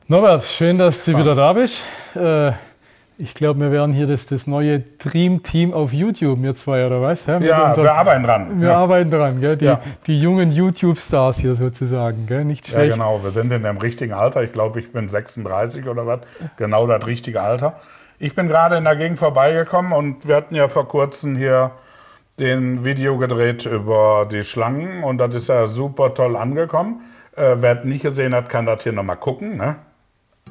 Norbert, schön, dass du wieder da bist. Ich glaube, wir werden hier das neue Dream Team auf YouTube, wir zwei, oder was? Ja, wir arbeiten dran. Wir arbeiten dran, gell? Die jungen YouTube-Stars hier sozusagen, gell? Nicht schlecht. Ja, genau, wir sind in dem richtigen Alter. Ich glaube, ich bin 36 oder was. Genau das richtige Alter. Ich bin gerade in der Gegend vorbeigekommen und wir hatten ja vor kurzem hier den Video gedreht über die Schlangen und das ist ja super toll angekommen. Wer es nicht gesehen hat, kann das hier nochmal gucken, ne?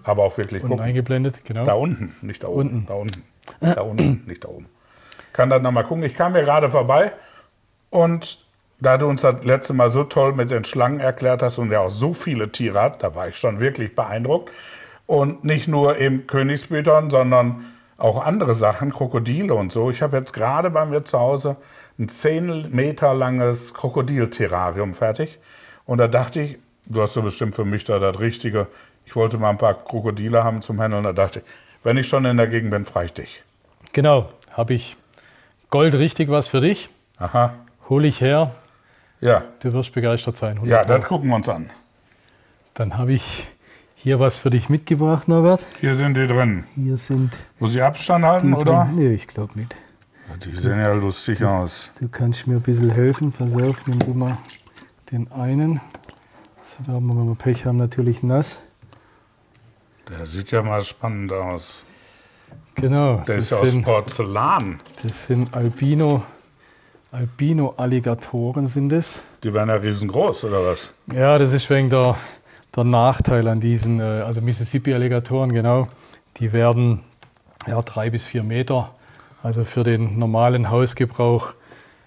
Aber auch wirklich gucken. Eingeblendet, genau. Da unten, nicht da oben. Da unten. Da unten, nicht da oben. Kann das nochmal gucken. Ich kam hier gerade vorbei und da du uns das letzte Mal so toll mit den Schlangen erklärt hast und ja auch so viele Tiere hat, da war ich schon wirklich beeindruckt. Und nicht nur im Königsbütern, sondern auch andere Sachen, Krokodile und so. Ich habe jetzt gerade bei mir zu Hause ein 10 Meter langes Krokodilterrarium fertig. Und da dachte ich, du hast so bestimmt für mich da das Richtige. Ich wollte mal ein paar Krokodile haben zum Handeln. Da dachte ich, wenn ich schon in der Gegend bin, frage ich dich. Genau, habe ich goldrichtig was für dich. Aha. Hole ich her. Ja. Du wirst begeistert sein. 100%. Ja, das gucken wir uns an. Dann habe ich hier was für dich mitgebracht, Norbert. Hier sind die drin. Hier sind. Muss ich Abstand halten, oder? Nee, ich glaube nicht. Ja, die sehen ja lustig aus. Du kannst mir ein bisschen helfen. Pass auf, nimm du mal den einen. So, da haben wir, wenn wir Pech haben, natürlich nass. Der sieht ja mal spannend aus. Genau. Der ist ja aus Porzellan. Das sind Albino-Alligatoren sind das. Die werden ja riesengroß, oder was? Ja, das ist wegen der Nachteil an diesen, also Mississippi-Alligatoren, genau. Die werden ja 3 bis 4 Meter. Also für den normalen Hausgebrauch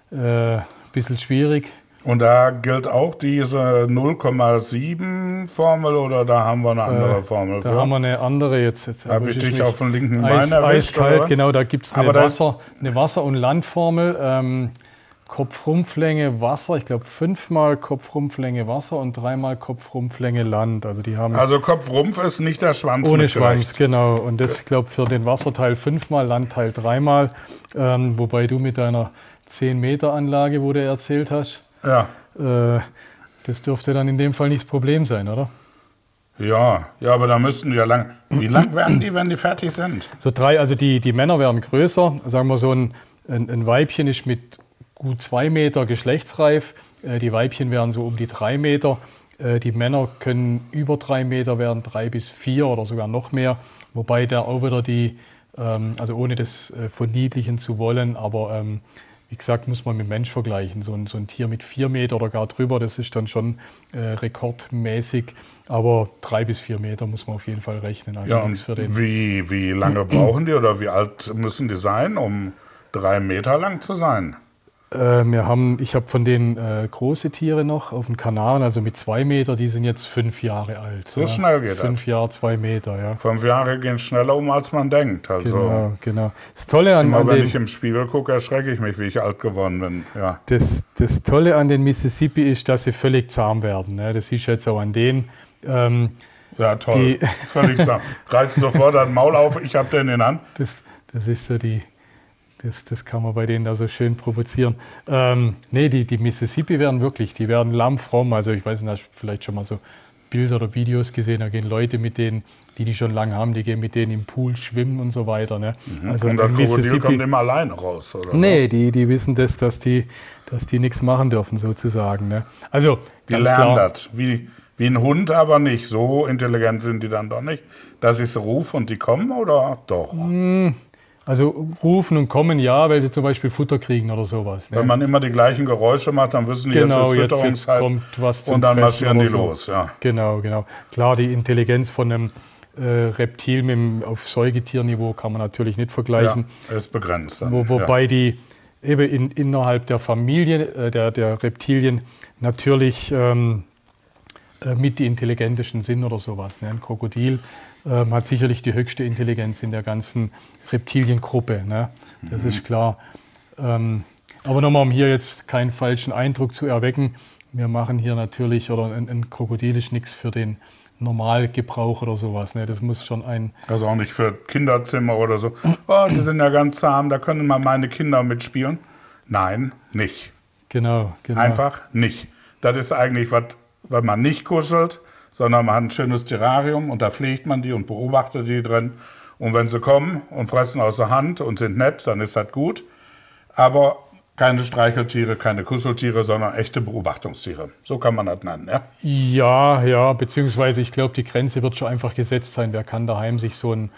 ein bisschen schwierig. Und da gilt auch diese 0,7 Formel oder da haben wir eine andere Formel? Da haben wir eine andere jetzt. Habe ich dich auf dem linken Bein erwischt? Eiskalt, genau, da gibt es eine Wasser- und Landformel. Kopfrumpflänge Wasser, ich glaube 5-mal Kopfrumpflänge Wasser und 3-mal Kopfrumpflänge Land. Also die haben. Also Kopfrumpf ist nicht der Schwanz. Ohne Schwanz, genau. Und das, ich glaube, für den Wasserteil 5-mal, Landteil 3-mal. Wobei du mit deiner 10-Meter-Anlage, wo du erzählt hast, ja. Das dürfte dann in dem Fall nicht das Problem sein, oder? Ja, aber da müssten die ja lang. Wie lang werden die, wenn die fertig sind? So 3, also die Männer werden größer. Sagen wir so ein Weibchen ist mit gut 2 Meter geschlechtsreif. Die Weibchen werden so um die 3 Meter. Die Männer können über 3 Meter werden, 3 bis 4 oder sogar noch mehr. Wobei der auch wieder also ohne das verniedlichen zu wollen, aber wie gesagt, muss man mit Mensch vergleichen. So ein Tier mit 4 Meter oder gar drüber, das ist dann schon rekordmäßig. Aber 3 bis 4 Meter muss man auf jeden Fall rechnen. Also ja, und für den wie lange brauchen die oder wie alt müssen die sein, um 3 Meter lang zu sein? Ich habe von den große Tiere noch auf dem Kanal, also mit 2 Meter, die sind jetzt 5 Jahre alt. So schnell geht das? 5 Jahre, 2 Meter, ja. 5 Jahre gehen schneller um, als man denkt. Also genau. Das Tolle an wenn ich im Spiegel gucke, erschrecke ich mich, wie ich alt geworden bin. Ja. Das Tolle an den Mississippi ist, dass sie völlig zahm werden. Ne? Das siehst du jetzt auch an denen. Ja, toll. Völlig zahm. Reißt sofort das Maul auf, ich habe den in der Hand. Das ist so das kann man bei denen da so schön provozieren. Die Mississippi die werden lammfromm. Also ich weiß nicht, hast du vielleicht schon mal so Bilder oder Videos gesehen, da gehen Leute mit denen, die schon lange haben, die gehen mit denen im Pool schwimmen und so weiter. Ne? Also und das Krokodil kommt immer alleine raus, oder? Nee, die wissen dass die nichts machen dürfen, sozusagen. Ne? Also die lernen das, wie ein Hund, aber nicht. So intelligent sind die dann doch nicht, dass ich sie rufe und die kommen, oder doch? Also rufen und kommen, ja, weil sie zum Beispiel Futter kriegen oder sowas. Ne? Wenn man immer die gleichen Geräusche macht, dann wissen die, genau, jetzt ist Fütterungszeit kommt was zum und dann Fressen marschieren die so. los. Ja. Genau. Klar, die Intelligenz von einem Reptil auf Säugetierniveau kann man natürlich nicht vergleichen. Ja, ist begrenzt. Wobei die eben innerhalb der Familie der Reptilien natürlich mit die intelligentesten sind oder sowas. Ne? Ein Krokodil hat sicherlich die höchste Intelligenz in der ganzen Reptiliengruppe. Ne? Das ist klar. Aber nochmal, um hier jetzt keinen falschen Eindruck zu erwecken, wir machen hier natürlich, oder ein Krokodil ist nichts für den Normalgebrauch oder sowas. Ne? Das muss schon Also auch nicht für Kinderzimmer oder so. Oh, die sind ja ganz zahm, da können mal meine Kinder mitspielen. Nein, nicht. Genau. Einfach nicht. Das ist eigentlich was man nicht kuschelt, sondern man hat ein schönes Terrarium und da pflegt man die und beobachtet die drin. Und wenn sie kommen und fressen aus der Hand und sind nett, dann ist das gut. Aber keine Streicheltiere, keine Kuscheltiere, sondern echte Beobachtungstiere. So kann man das nennen, ja? Ja, beziehungsweise ich glaube, die Grenze wird schon einfach gesetzt sein. Wer kann daheim sich so einen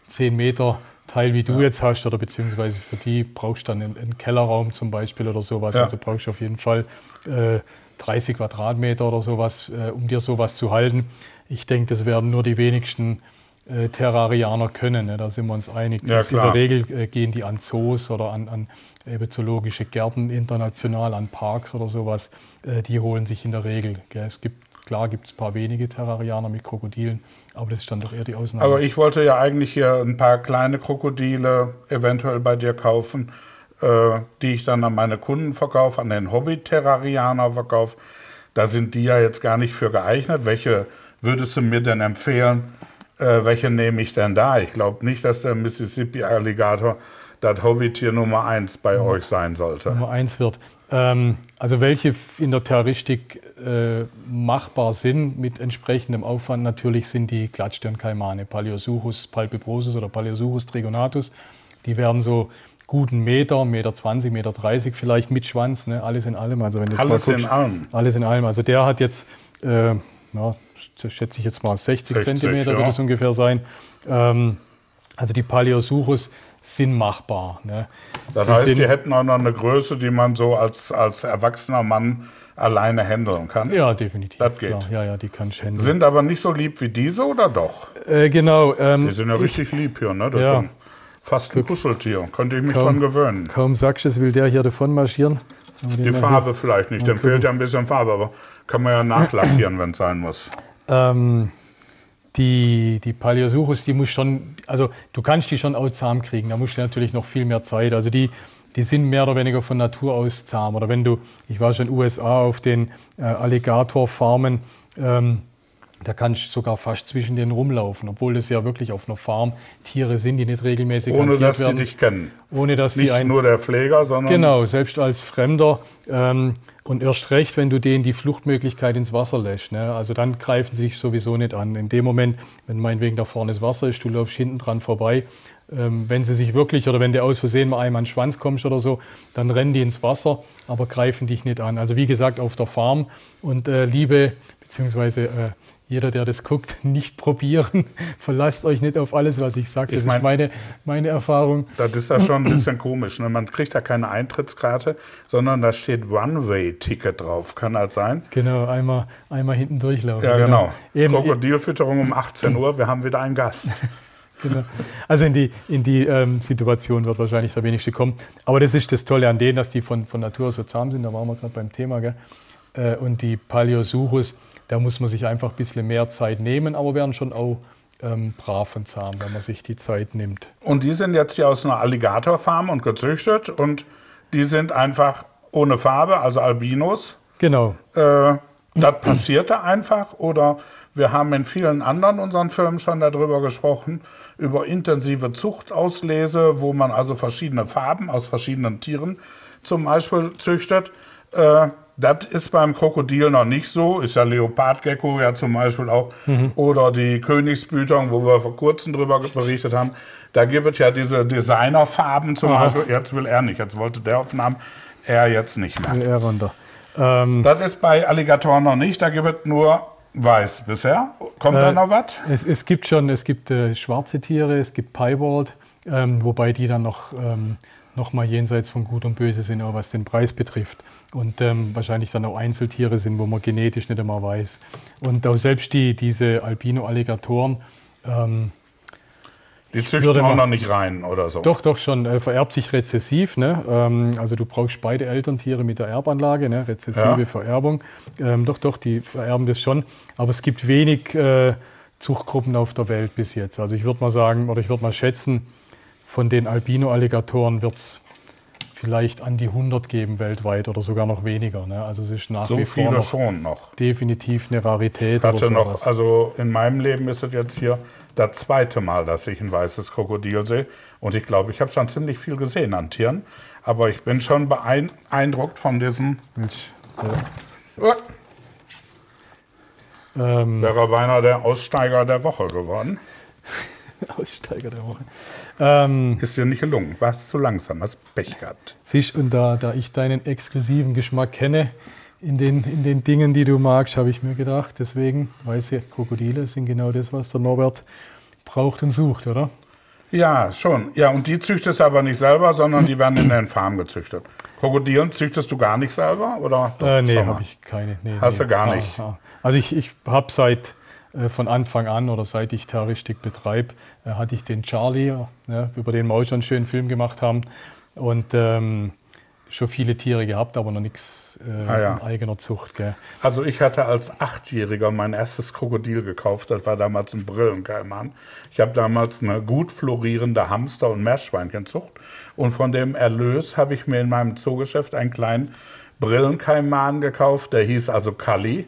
10 Meter Teil wie du jetzt hast, oder beziehungsweise für die brauchst du dann einen Kellerraum zum Beispiel oder sowas. Ja. Also brauchst du auf jeden Fall 30 Quadratmeter oder sowas, um dir sowas zu halten. Ich denke, das werden nur die wenigsten Terrarianer können, ne? Da sind wir uns einig. Ja, in der Regel gehen die an Zoos oder an zoologische Gärten international, an Parks oder sowas. Die holen sich in der Regel. Gell? Klar gibt es ein paar wenige Terrarianer mit Krokodilen, aber das ist dann doch eher die Ausnahme. Aber ich wollte ja eigentlich hier ein paar kleine Krokodile eventuell bei dir kaufen, die ich dann an meine Kunden verkaufe, an den Hobby-Terrarianer verkaufe. Da sind die ja jetzt gar nicht für geeignet. Welche würdest du mir denn empfehlen? Welche nehme ich denn da? Ich glaube nicht, dass der Mississippi-Alligator das Hobbytier Nummer 1 bei euch sein sollte. Nummer 1 wird. Also welche in der Terroristik machbar sind mit entsprechendem Aufwand, natürlich sind die Glattstirnkaimane, Paleosuchus palpebrosus oder Paleosuchus trigonatus. Die werden so guten Meter, 1,20 Meter, 1,30 Meter vielleicht mit Schwanz, ne? Alles in allem. Also wenn du Alles mal guckst, in allem? Alles in allem. Also der hat jetzt, schätze ich jetzt mal 60 Zentimeter, wird es ungefähr sein. Also die Paleosuchus sind machbar. Ne? Das heißt, die hätten auch noch eine Größe, die man so als erwachsener Mann alleine handeln kann? Ja, definitiv. Das geht. Klar. Ja, die kann ich handeln. Sind aber nicht so lieb wie diese, oder doch? Genau. Die sind ja richtig lieb hier, ne? Das ist schon fast ein Kuscheltier. Könnte ich mich dran gewöhnen. Kaum sagst du es, will der hier davon marschieren. Die Farbe vielleicht nicht, dem fehlt ja ein bisschen Farbe, aber kann man ja nachlackieren, wenn es sein muss. Die Paleosuchus, die muss schon, also du kannst die schon auch zahm kriegen, da musst du natürlich noch viel mehr Zeit. Also die sind mehr oder weniger von Natur aus zahm. Oder wenn ich war schon in den USA auf den Alligatorfarmen, da kannst du sogar fast zwischen denen rumlaufen, obwohl das ja wirklich auf einer Farm Tiere sind, die nicht regelmäßig ohne hantiert dass werden. Sie dich kennen. Ohne dass nicht die nur der Pfleger, sondern... Genau, selbst als Fremder. Und erst recht, wenn du denen die Fluchtmöglichkeit ins Wasser lässt. Ne? Also dann greifen sie sich sowieso nicht an. In dem Moment, wenn meinetwegen da vorne das Wasser ist, du läufst hinten dran vorbei, wenn sie sich wirklich, oder wenn du aus Versehen mal einmal an den Schwanz kommst oder so, dann rennen die ins Wasser, aber greifen dich nicht an. Also wie gesagt, auf der Farm. Und beziehungsweise jeder, der das guckt, nicht probieren. Verlasst euch nicht auf alles, was ich sage. Das ist meine Erfahrung. Das ist ja schon ein bisschen komisch. Ne? Man kriegt da keine Eintrittskarte, sondern da steht One-Way-Ticket drauf. Kann das sein? Genau, einmal hinten durchlaufen. Ja, genau. Krokodilfütterung um 18 Uhr, wir haben wieder einen Gast. Genau. Also in die Situation wird wahrscheinlich der wenigste kommen. Aber das ist das Tolle an denen, dass die von Natur aus so zahm sind. Da waren wir gerade beim Thema. Gell? Und die Paleosuchus, da muss man sich einfach ein bisschen mehr Zeit nehmen, aber werden schon auch brav und zahm, wenn man sich die Zeit nimmt. Und die sind jetzt hier aus einer Alligatorfarm und gezüchtet und die sind einfach ohne Farbe, also Albinos. Genau. Das passierte einfach, oder wir haben in vielen anderen unseren Firmen schon darüber gesprochen, über intensive Zuchtauslese, wo man also verschiedene Farben aus verschiedenen Tieren zum Beispiel züchtet. Das ist beim Krokodil noch nicht so, ist ja Leopardgecko ja zum Beispiel auch, oder die Königsbütung, wo wir vor kurzem drüber berichtet haben. Da gibt es ja diese Designerfarben zum Beispiel. Jetzt will er nicht, jetzt wollte der Aufnahmen, er jetzt nicht mehr. Das ist bei Alligatoren noch nicht, da gibt es nur weiß bisher. Kommt da noch was? Es gibt schwarze Tiere, es gibt Piebald, wobei die dann noch mal jenseits von Gut und Böse sind, auch was den Preis betrifft. Und wahrscheinlich dann auch Einzeltiere sind, wo man genetisch nicht immer weiß. Und auch selbst diese Albino-Alligatoren, die züchten auch noch nicht rein oder so? Doch schon. Vererbt sich rezessiv. Ne? Also du brauchst beide Elterntiere mit der Erbanlage, ne? Rezessive Vererbung. Doch, die vererben das schon. Aber es gibt wenig Zuchtgruppen auf der Welt bis jetzt. Also ich würde mal sagen, oder ich würde mal schätzen, von den Albino-Alligatoren wird es vielleicht an die 100 geben weltweit oder sogar noch weniger. Ne? Also es ist nach wie vor viele schon noch. Definitiv eine Rarität. Also in meinem Leben ist es jetzt hier das zweite Mal, dass ich ein weißes Krokodil sehe. Und ich glaube, ich habe schon ziemlich viel gesehen an Tieren. Aber ich bin schon beeindruckt von diesen... Wäre beinahe der Aussteiger der Woche geworden. Aussteiger der Woche. Ist dir nicht gelungen, warst zu langsam, hast Pech gehabt. Siehst, und da ich deinen exklusiven Geschmack kenne in den Dingen, die du magst, habe ich mir gedacht, deswegen, weiße Krokodile sind genau das, was der Norbert braucht und sucht, oder? Ja, schon. Ja, und die züchtest du aber nicht selber, sondern die werden in den Farmen gezüchtet. Krokodilen züchtest du gar nicht selber? Oder nee, habe ich keine. Nee, Hast du gar nicht? Also ich habe von Anfang an oder seit ich Terroristik betreibe, hatte ich den Charlie, über den wir auch schon einen schönen Film gemacht haben. Und schon viele Tiere gehabt, aber noch nichts in eigener Zucht. Gell. Also ich hatte als 8-Jähriger mein erstes Krokodil gekauft. Das war damals ein Brillenkaiman. Ich habe damals eine gut florierende Hamster- und Meerschweinchenzucht. Und von dem Erlös habe ich mir in meinem Zoogeschäft einen kleinen Brillenkaiman gekauft. Der hieß also Kali.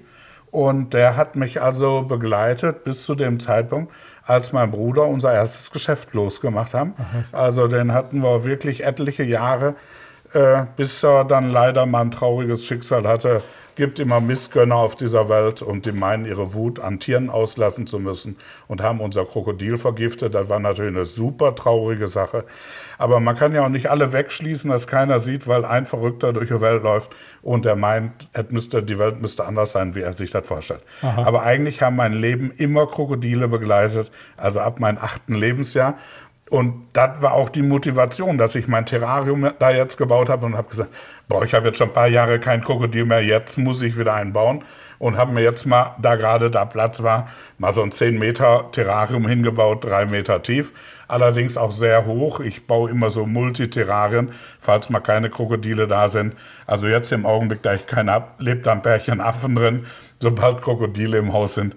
Und der hat mich also begleitet bis zu dem Zeitpunkt, als mein Bruder unser erstes Geschäft losgemacht haben. Also den hatten wir wirklich etliche Jahre, bis er dann leider mal ein trauriges Schicksal hatte. Gibt immer Missgönner auf dieser Welt und die meinen, ihre Wut an Tieren auslassen zu müssen und haben unser Krokodil vergiftet. Das war natürlich eine super traurige Sache. Aber man kann ja auch nicht alle wegschließen, dass keiner sieht, weil ein Verrückter durch die Welt läuft und der meint, die Welt müsste anders sein, wie er sich das vorstellt. Aha. Aber eigentlich haben mein Leben immer Krokodile begleitet, also ab meinem 8. Lebensjahr. Und das war auch die Motivation, dass ich mein Terrarium da jetzt gebaut habe und habe gesagt, boah, ich habe jetzt schon ein paar Jahre kein Krokodil mehr, jetzt muss ich wieder einen bauen. Und habe mir jetzt mal, da gerade da Platz war, mal so ein 10 Meter Terrarium hingebaut, 3 Meter tief. Allerdings auch sehr hoch. Ich baue immer so Multiterrarien, falls mal keine Krokodile da sind. Also jetzt im Augenblick, da ich keine habe, lebt da ein Pärchen Affen drin. Sobald Krokodile im Haus sind,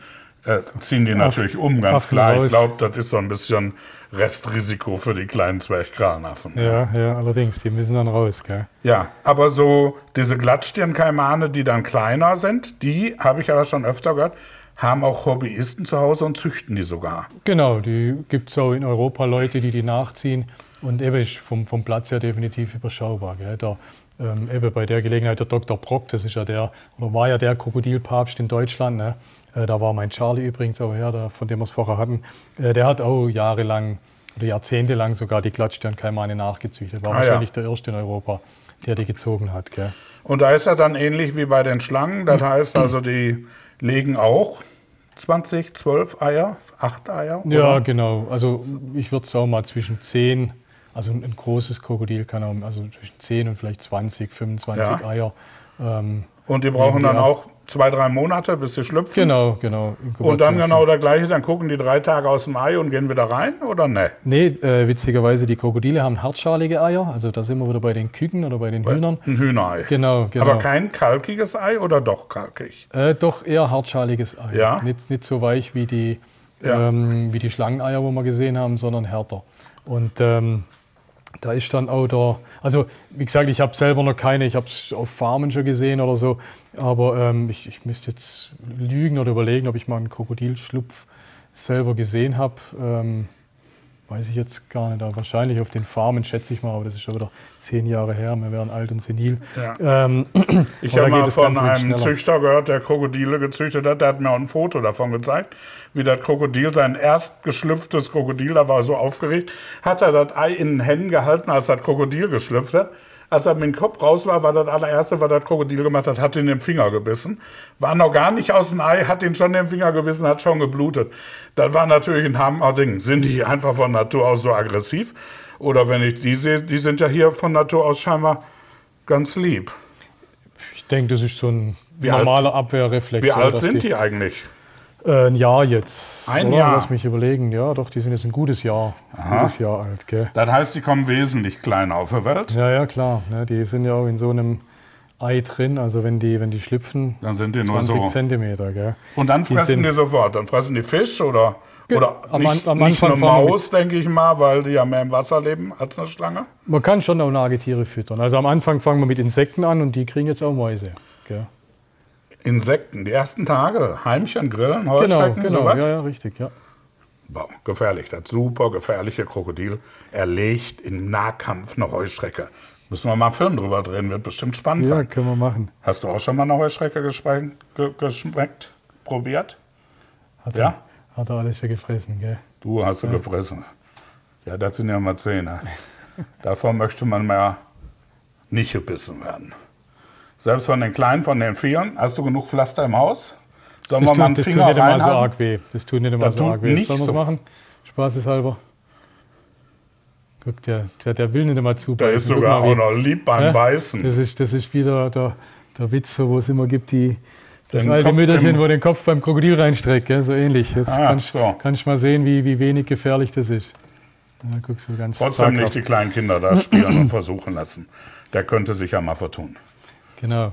ziehen die natürlich um, ganz klar. Ich glaube, das ist so ein bisschen Restrisiko für die kleinen Zwerchkranaffen. Ja, allerdings, die müssen dann raus, gell? Ja, aber so diese Glattstirnkaimane, die dann kleiner sind, die, habe ich aber schon öfter gehört, haben auch Hobbyisten zu Hause und züchten die sogar. Genau, die gibt es auch in Europa Leute, die nachziehen. Und eben ist vom Platz her definitiv überschaubar. Gell? Eben bei der Gelegenheit der Dr. Brock, das ist ja war ja der Krokodilpapst in Deutschland, ne? Da war mein Charlie übrigens auch her, von dem wir es vorher hatten. Der hat auch jahrelang oder jahrzehntelang sogar die Glattstirnkaimane nachgezüchtet. War wahrscheinlich der erste in Europa, der die gezogen hat. Gell? Und da ist er dann ähnlich wie bei den Schlangen. Das heißt also, die legen auch 20, 12 Eier, 8 Eier? Oder? Ja, genau. Also ich würde es auch mal zwischen 10, also ein großes Krokodil kann auch also zwischen 10 und vielleicht 20, 25 Eier. Und die brauchen dann auch 2-3 Monate, bis sie schlüpfen? Genau. Und dann genau das Gleiche, dann gucken die 3 Tage aus dem Ei und gehen wieder rein, oder ne? Nee, witzigerweise, die Krokodile haben hartschalige Eier, also da sind wir wieder bei den Küken oder bei den Hühnern. Ein Hühnerei. Genau. Aber kein kalkiges Ei oder doch kalkig? Doch eher hartschaliges Ei. Ja? Nicht so weich wie die Schlangeneier, wo wir gesehen haben, sondern härter. Und da ist dann auch also wie gesagt, ich habe selber noch keine, ich habe es auf Farmen schon gesehen oder so, aber ich müsste jetzt lügen oder überlegen, ob ich mal einen Krokodilschlupf selber gesehen habe. Weiß ich jetzt gar nicht, aber wahrscheinlich auf den Farmen schätze ich mal, aber das ist schon wieder 10 Jahre her, wir wären alt und senil. Ja. Ich habe mal von einem Züchter gehört, der Krokodile gezüchtet hat, der hat mir auch ein Foto davon gezeigt, wie das Krokodil, sein erst geschlüpftes Krokodil, da war er so aufgeregt, hat er das Ei in den Händen gehalten, als das Krokodil geschlüpft hat. Als er mit dem Kopf raus war das allererste, was das Krokodil gemacht hat, hat ihn im Finger gebissen. War noch gar nicht aus dem Ei, hat ihn schon im Finger gebissen, hat schon geblutet. Das war natürlich ein Hammer-Ding. Sind die einfach von Natur aus so aggressiv? Oder wenn ich die sehe, die sind ja hier von Natur aus scheinbar ganz lieb. Ich denke, das ist so ein normaler Abwehrreflex. Wie alt sind die eigentlich? Ein Jahr jetzt. Ein Jahr? Lass mich überlegen. Ja, doch, die sind jetzt ein gutes Jahr. Ein gutes Jahr alt, gell? Das heißt, die kommen wesentlich kleiner auf der Welt? Ja, klar. Ne, die sind ja auch in so einem Ei drin. Also wenn die schlüpfen, dann sind die 20 nur so Zentimeter, gell? Und dann fressen die sofort? Dann fressen die Fisch oder nicht eine Anfang Maus, denke ich mal, weil die ja mehr im Wasser leben als eine Schlange? Man kann schon auch Nagetiere füttern. Also am Anfang fangen wir mit Insekten an und die kriegen jetzt auch Mäuse, gell? Insekten, die ersten Tage, Heimchen, Grillen, Heuschrecken, genau, sowas? ja, richtig, ja. Wow, gefährlich, das super gefährliche Krokodil erlegt im Nahkampf eine Heuschrecke. Müssen wir mal einen Film drüber drehen, wird bestimmt spannend sein. Ja, können wir machen. Hast du auch schon mal eine Heuschrecke geschmeckt? probiert? Hat er alles schon gefressen, gell? Du hast du gefressen. Ja, das sind ja mal Zähne. Davon möchte man mehr nicht gebissen werden. Selbst von den Kleinen, von den Vieren, hast du genug Pflaster im Haus? Sollen wir mal einen Finger reinhalten? Das tut nicht immer so reinhalten? arg weh. Das tut nicht immer so arg weh. Sollen wir es machen? Spaßeshalber. Guck, der will nicht immer zubeißen. Der ist sogar auch noch lieb beim Beißen. Das ist wieder der Witz, wo es immer gibt, das Den alte Kopf Mütterchen, wo den Kopf beim Krokodil reinstreckt. Gell? So ähnlich. Jetzt kannst du mal sehen, wie wenig gefährlich das ist. Ja, guck, so ganz Trotzdem nicht die kleinen Kinder da spielen und versuchen lassen. Der könnte sich ja mal vertun. Genau.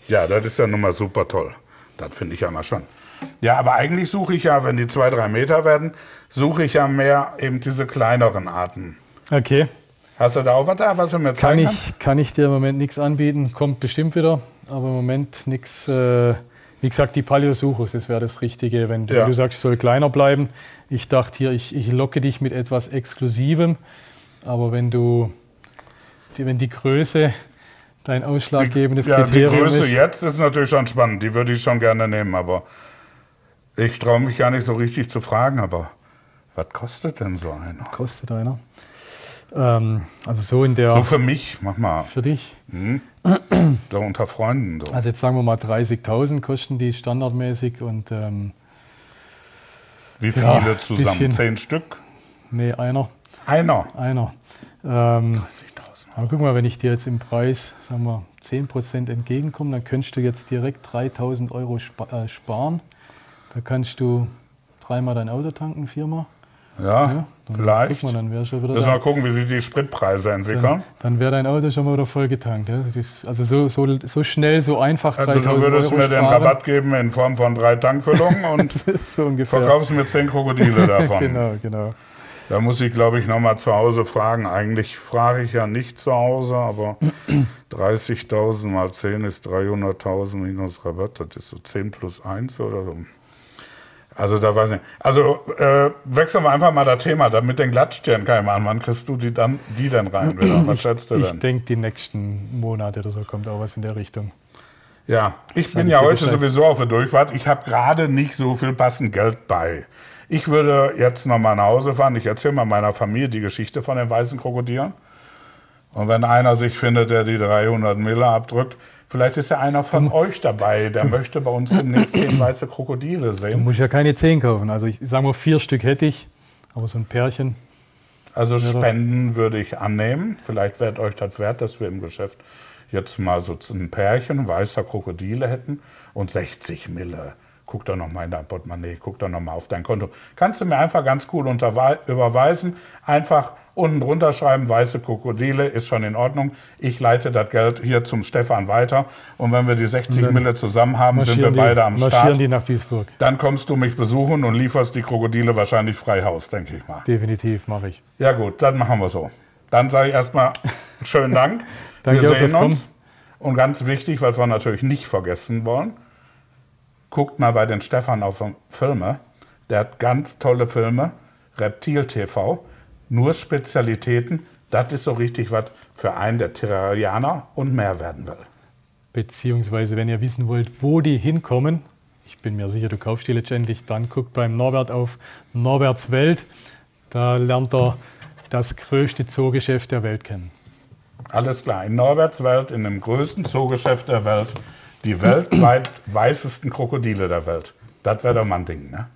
Ja, das ist ja nun mal super toll. Das finde ich ja mal schon. Ja, aber eigentlich suche ich ja, wenn die 2-3 Meter werden, suche ich ja mehr eben diese kleineren Arten. Okay. Hast du da auch was da, was du mir zeigen kannst? Kann ich dir im Moment nichts anbieten. Kommt bestimmt wieder, aber im Moment nichts. Wie gesagt, die Paleosuchus, das wäre das Richtige, wenn du sagst, soll kleiner bleiben. Ich dachte hier, ich locke dich mit etwas Exklusivem, aber wenn die Größe dein ausschlaggebendes Kriterium ist. Die Größe jetzt ist natürlich schon spannend, die würde ich schon gerne nehmen, aber ich traue mich gar nicht so richtig zu fragen, aber was kostet denn so einer? Kostet einer? Also so in der... So für mich, mach mal. Für dich? So unter Freunden. So. Also jetzt sagen wir mal 30.000 kosten die standardmäßig und... Wie viele zusammen? 10 Stück? Nee, einer. Einer? 30.000. Aber guck mal, wenn ich dir jetzt im Preis, sagen wir, 10% entgegenkomme, dann könntest du jetzt direkt 3.000 Euro sparen. Da kannst du 3-mal dein Auto tanken, 4-mal. Ja, vielleicht. Guck mal, dann schon wieder müssen wir mal gucken, wie sich die Spritpreise entwickeln. Dann wäre dein Auto schon mal wieder voll getankt. Ja? Also so schnell, so einfach 3.000 Euro Also du würdest mir den Rabatt geben in Form von 3 Tankfüllungen und so verkaufst mir 10 Krokodile davon. Genau. Da muss ich, glaube ich, noch mal zu Hause fragen. Eigentlich frage ich ja nicht zu Hause, aber 30.000 mal 10 ist 300.000 minus Rabatt. Das ist so 10 plus 1 oder so. Also da weiß ich nicht. Also wechseln wir einfach mal das Thema. Da mit den Glattsternkeimen an. Wann kriegst du die denn rein? Was schätzt du denn? Ich denke, die nächsten Monate oder so kommt auch was in der Richtung. Ja, ich bin ja heute sowieso auf der Durchfahrt. Ich habe gerade nicht so viel passend Geld bei. Ich würde jetzt noch mal nach Hause fahren. Ich erzähle mal meiner Familie die Geschichte von den weißen Krokodilen. Und wenn einer sich findet, der die 300 Mille abdrückt, vielleicht ist ja einer von euch dabei, der möchte bei uns demnächst 10 weiße Krokodile sehen. Du musst ja keine 10 kaufen. Also ich sage mal 4 Stück hätte ich, aber so ein Pärchen. Also Spenden würde ich annehmen. Vielleicht wäre euch das wert, dass wir im Geschäft jetzt mal so ein Pärchen weißer Krokodile hätten und 60 Mille. Guck doch noch mal in dein Portemonnaie, guck doch noch mal auf dein Konto. Kannst du mir einfach ganz cool überweisen, einfach unten drunter schreiben, weiße Krokodile, ist schon in Ordnung. Ich leite das Geld hier zum Stefan weiter. Und wenn wir die 60 Mille zusammen haben, sind wir beide am Start. Marschieren die nach Duisburg. Dann kommst du mich besuchen und lieferst die Krokodile wahrscheinlich frei Haus, denke ich mal. Definitiv, mache ich. Ja gut, dann machen wir so. Dann sage ich erstmal schönen Dank. Danke, wir sehen uns. Und ganz wichtig, was wir natürlich nicht vergessen wollen, guckt mal bei den Stefan auf Filme. Der hat ganz tolle Filme. Reptil TV. Nur Spezialitäten. Das ist so richtig was für einen, der Terrarianer und mehr werden will. Beziehungsweise, wenn ihr wissen wollt, wo die hinkommen, ich bin mir sicher, du kaufst die letztendlich, dann guckt beim Norbert auf Norberts Welt. Da lernt er das größte Zoogeschäft der Welt kennen. Alles klar. In Norberts Welt, in dem größten Zoogeschäft der Welt, die weltweit weißesten Krokodile der Welt. Das wäre doch mal ein Ding, ne?